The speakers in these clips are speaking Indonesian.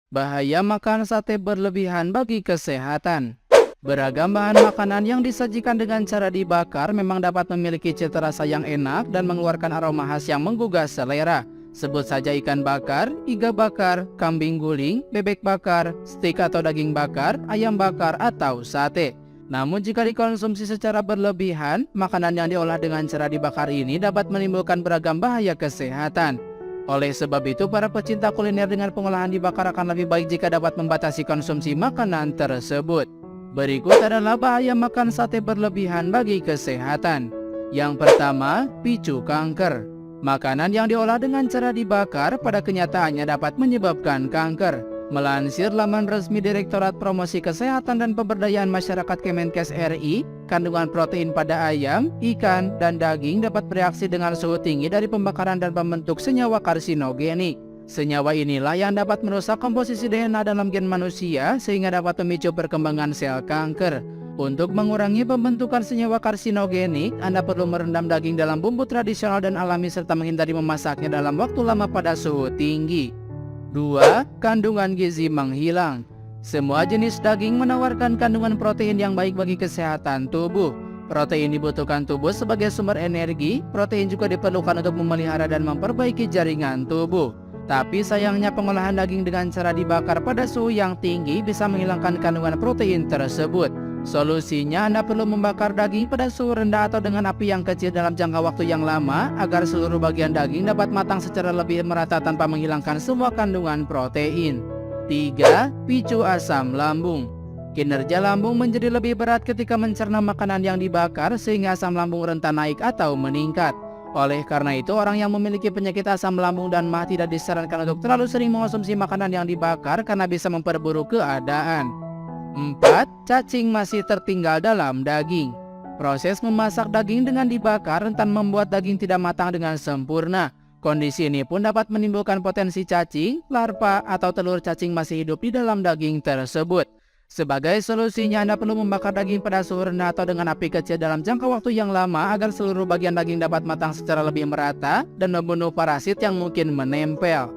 Bahaya makan sate berlebihan bagi kesehatan. Beragam bahan makanan yang disajikan dengan cara dibakar memang dapat memiliki cita rasa yang enak dan mengeluarkan aroma khas yang menggugah selera. Sebut saja ikan bakar, iga bakar, kambing guling, bebek bakar, steak atau daging bakar, ayam bakar, atau sate. Namun jika dikonsumsi secara berlebihan, makanan yang diolah dengan cara dibakar ini dapat menimbulkan beragam bahaya kesehatan. Oleh sebab itu, para pecinta kuliner dengan pengolahan dibakar akan lebih baik jika dapat membatasi konsumsi makanan tersebut. Berikut adalah bahaya makan sate berlebihan bagi kesehatan. Yang pertama, picu kanker. Makanan yang diolah dengan cara dibakar pada kenyataannya dapat menyebabkan kanker. Melansir laman resmi Direktorat Promosi Kesehatan dan Pemberdayaan Masyarakat Kemenkes RI, kandungan protein pada ayam, ikan, dan daging dapat bereaksi dengan suhu tinggi dari pembakaran dan membentuk senyawa karsinogenik. Senyawa inilah yang dapat merusak komposisi DNA dalam gen manusia sehingga dapat memicu perkembangan sel kanker. Untuk mengurangi pembentukan senyawa karsinogenik, Anda perlu merendam daging dalam bumbu tradisional dan alami serta menghindari memasaknya dalam waktu lama pada suhu tinggi. 2. Kandungan gizi menghilang. Semua jenis daging menawarkan kandungan protein yang baik bagi kesehatan tubuh. Protein dibutuhkan tubuh sebagai sumber energi. Protein juga diperlukan untuk memelihara dan memperbaiki jaringan tubuh. Tapi sayangnya pengolahan daging dengan cara dibakar pada suhu yang tinggi bisa menghilangkan kandungan protein tersebut. Solusinya, Anda perlu membakar daging pada suhu rendah atau dengan api yang kecil dalam jangka waktu yang lama agar seluruh bagian daging dapat matang secara lebih merata tanpa menghilangkan semua kandungan protein. 3. Picu asam lambung. Kinerja lambung menjadi lebih berat ketika mencerna makanan yang dibakar sehingga asam lambung rentan naik atau meningkat. Oleh karena itu, orang yang memiliki penyakit asam lambung dan MAH tidak disarankan untuk terlalu sering mengonsumsi makanan yang dibakar karena bisa memperburuk keadaan. 4. Cacing masih tertinggal dalam daging. Proses memasak daging dengan dibakar rentan membuat daging tidak matang dengan sempurna. Kondisi ini pun dapat menimbulkan potensi cacing, larva, atau telur cacing masih hidup di dalam daging tersebut. Sebagai solusinya, Anda perlu membakar daging pada suhu rendah atau dengan api kecil dalam jangka waktu yang lama agar seluruh bagian daging dapat matang secara lebih merata dan membunuh parasit yang mungkin menempel.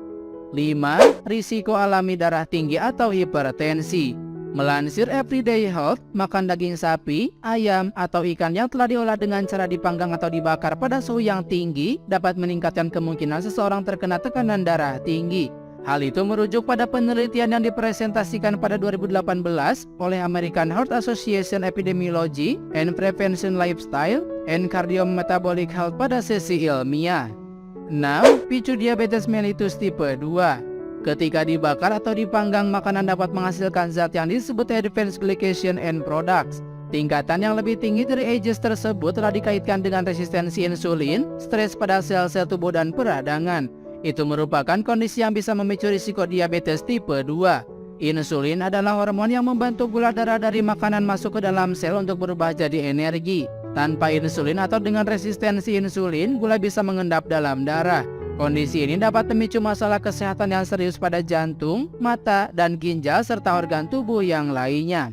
5. Risiko alami darah tinggi atau hipertensi. Melansir Everyday Health, makan daging sapi, ayam, atau ikan yang telah diolah dengan cara dipanggang atau dibakar pada suhu yang tinggi dapat meningkatkan kemungkinan seseorang terkena tekanan darah tinggi. Hal itu merujuk pada penelitian yang dipresentasikan pada 2018 oleh American Heart Association Epidemiology and Prevention Lifestyle and Cardiometabolic Health pada sesi ilmiah. 6. Picu diabetes mellitus tipe 2. Ketika dibakar atau dipanggang, makanan dapat menghasilkan zat yang disebut advanced glycation end products. Tingkatan yang lebih tinggi dari AGEs tersebut telah dikaitkan dengan resistensi insulin, stres pada sel-sel tubuh dan peradangan. Itu merupakan kondisi yang bisa memicu risiko diabetes tipe 2. Insulin adalah hormon yang membantu gula darah dari makanan masuk ke dalam sel untuk berubah jadi energi. Tanpa insulin atau dengan resistensi insulin, gula bisa mengendap dalam darah. Kondisi ini dapat memicu masalah kesehatan yang serius pada jantung, mata, dan ginjal serta organ tubuh yang lainnya.